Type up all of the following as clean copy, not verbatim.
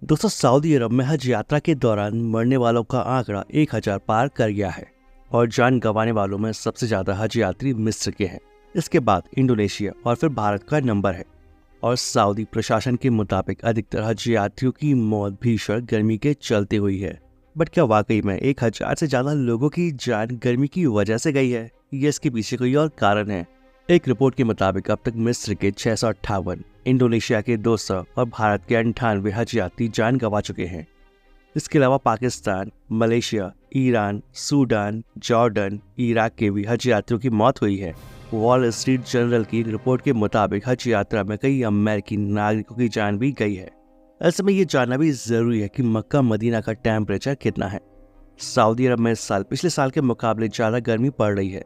दोस्तों, सऊदी अरब में हज यात्रा के दौरान मरने वालों का आंकड़ा 1000 पार कर गया है और जान गंवाने वालों में सबसे ज्यादा हज यात्री मिस्र के हैं। इसके बाद इंडोनेशिया और फिर भारत का नंबर है। और सऊदी प्रशासन के मुताबिक अधिकतर हज यात्रियों की मौत भीषण गर्मी के चलते हुई है। बट क्या वाकई में 1000 से ज्यादा लोगों की जान गर्मी की वजह से गई है या इसके पीछे कोई और कारण है? एक रिपोर्ट के मुताबिक अब तक मिस्र के 658, इंडोनेशिया के 200 और भारत के 98 हज यात्री जान गंवा चुके हैं। इसके अलावा Pakistan, Malaysia, Iran, Sudan, Jordan, Iraq के भी हज यात्रियों की मौत हुई है। वॉल स्ट्रीट जर्नल की रिपोर्ट के मुताबिक हज यात्रा में कई अमेरिकी नागरिकों की जान भी गई है। ऐसे में ये जानना भी जरूरी है कि मक्का मदीना का टेम्परेचर कितना है। सऊदी अरब में इस साल पिछले साल के मुकाबले ज्यादा गर्मी पड़ रही है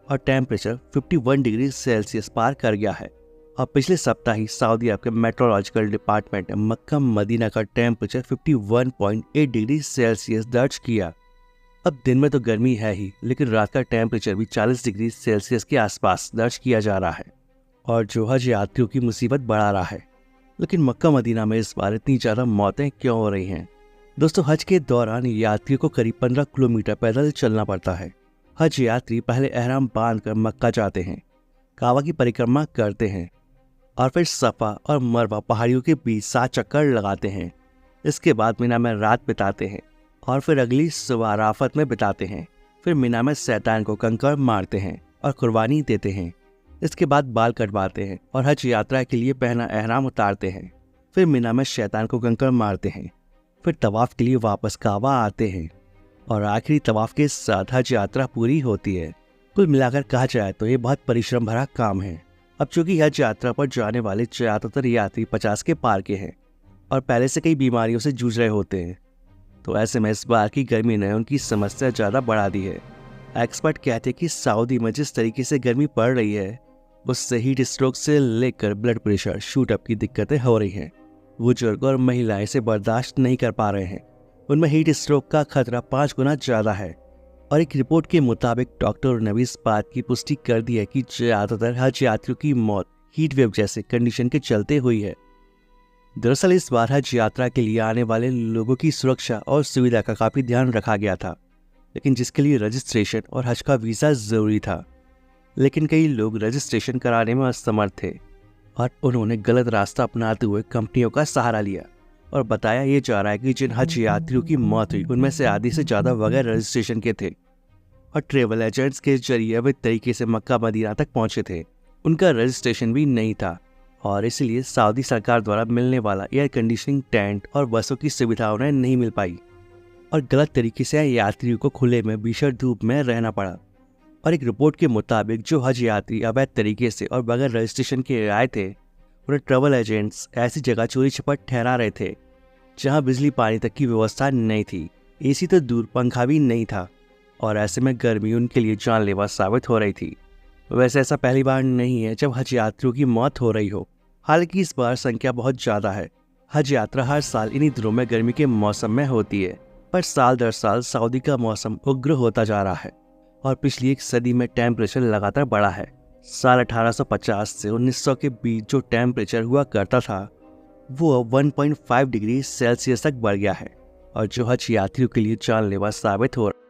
और टेम्परेचर 51 डिग्री सेल्सियस पार कर गया है। और पिछले सप्ताह ही सऊदी अरब के मेट्रोलॉजिकल डिपार्टमेंट ने मक्का मदीना का टेम्परेचर 51.8 डिग्री सेल्सियस दर्ज किया। अब दिन में तो गर्मी है ही, लेकिन रात का टेम्परेचर भी 40 डिग्री सेल्सियस के आसपास दर्ज किया जा रहा है और जो हज यात्रियों की मुसीबत बढ़ा रहा है। लेकिन मक्का मदीना में इस बार इतनी ज्यादा मौतें क्यों हो रही हैं? दोस्तों, हज के दौरान यात्रियों को करीब 15 किलोमीटर पैदल चलना पड़ता है। हज यात्री पहले एहराम बांधकर मक्का जाते हैं, काबा की परिक्रमा करते हैं और फिर सफा और मरवा पहाड़ियों के बीच 7 चक्कर लगाते हैं। इसके बाद मिना में रात बिताते हैं और फिर अगली सुबह अराफत में बिताते हैं। फिर मिना में शैतान को कंकड़ मारते हैं और कुर्बानी देते हैं। इसके बाद बाल कटवाते हैं और हज यात्रा के लिए पहना एहराम उतारते हैं। फिर मिना में शैतान को कंकड़ मारते हैं। फिर तवाफ के लिए वापस काबा आते हैं और आखिरी तवाफ के साथ हज यात्रा पूरी होती है। कुल मिलाकर कहा जाए तो ये बहुत परिश्रम भरा काम है। अब चूंकि हज यात्रा पर जाने वाले ज्यादातर यात्री 50 के पार के हैं और पहले से कई बीमारियों से जूझ रहे होते हैं, तो ऐसे में इस बार की गर्मी ने उनकी समस्या ज्यादा बढ़ा दी है। एक्सपर्ट कहते हैं कि सऊदी में जिस तरीके से गर्मी पड़ रही है, उससे हीट स्ट्रोक से लेकर ब्लड प्रेशर, शूट अप की दिक्कतें हो रही हैं। बुजुर्ग और महिलाएं इसे बर्दाश्त नहीं कर पा रहे हैं। उनमें हीट स्ट्रोक का खतरा 5 गुना ज्यादा है। और एक रिपोर्ट के मुताबिक डॉक्टर ने भी इस बात की पुष्टि कर दी है कि ज्यादातर हज यात्रियों की मौत हीट वेव जैसे कंडीशन के चलते हुई है। दरअसल इस बार हज यात्रा के लिए आने वाले लोगों की सुरक्षा और सुविधा का काफी ध्यान रखा गया था, लेकिन जिसके लिए रजिस्ट्रेशन और हज का वीजा जरूरी था। लेकिन कई लोग रजिस्ट्रेशन कराने में असमर्थ थे और उन्होंने गलत रास्ता अपनाते हुए कंपनियों का सहारा लिया। और बताया ये जा रहा है कि जिन हज यात्रियों की मौत हुई, उनमें से आधी से ज्यादा बगैर रजिस्ट्रेशन के थे और ट्रेवल एजेंट्स के जरिए अवैध तरीके से मक्का मदीना तक पहुंचे थे। उनका रजिस्ट्रेशन भी नहीं था और इसलिए सऊदी सरकार द्वारा मिलने वाला एयर कंडीशनिंग टेंट और बसों की सुविधा उन्हें नहीं मिल पाई और गलत तरीके से यात्रियों को खुले में भीषण धूप में रहना पड़ा। और एक रिपोर्ट के मुताबिक जो हज यात्री अवैध तरीके से और बगैर रजिस्ट्रेशन के आए थे, उन्हें ट्रेवल एजेंट्स ऐसी जगह चोरी छिपट ठहरा रहे थे जहां बिजली पानी तक की व्यवस्था नहीं थी, एसी तो दूर, पंखा भी नहीं था और ऐसे में गर्मी उनके लिए जानलेवा साबित हो रही थी। वैसे ऐसा पहली बार नहीं है जब हज यात्रियों की मौत हो रही हो। हालांकि इस बार संख्या बहुत ज्यादा है। हज यात्रा हर साल इन्हीं दिनों में गर्मी के मौसम में होती है, पर साल दर साल सऊदी का मौसम उग्र होता जा रहा है और पिछली एक सदी में टेम्परेचर लगातार बढ़ा है। साल 1850 से 1900 के बीच जो टेम्परेचर हुआ करता था, वो अब 1.5 डिग्री सेल्सियस तक बढ़ गया है और जो हज यात्रियों के लिए जानलेवा साबित हो रहा है।